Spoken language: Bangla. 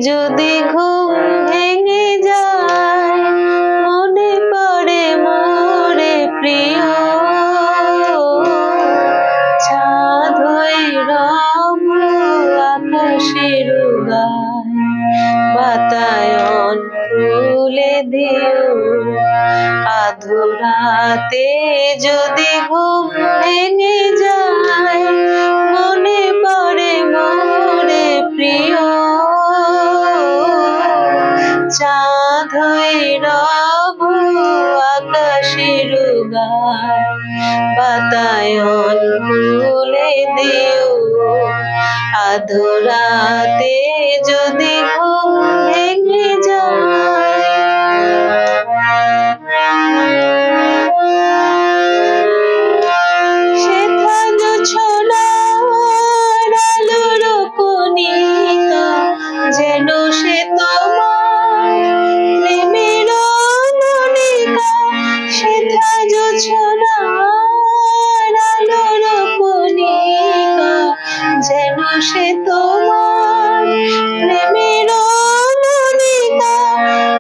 যদি ঘুম ভেঙে যায়, মনে পড়ে মোরে প্রিয়। চাঁদ হয়ে রব আকাশের গায়, বাতায়ন খুলে দিও। আধুরাতে যদি ঘুম ভেঙে যায়, মনে পড়ে মোরে প্রিয়। চাঁদ হয়ে রব আকাশের গায়, বাতায়ন খুলে দিও। আধুরাতে যদি ঘুম ভেঙে যায়। শ্বেতা জোছনার আলোর কণিকা, যেন সে তোমার প্রেমের মনিকা। শ্বেতা জোছনার আলোর কণিকা, যেন সে তোমার প্রেমের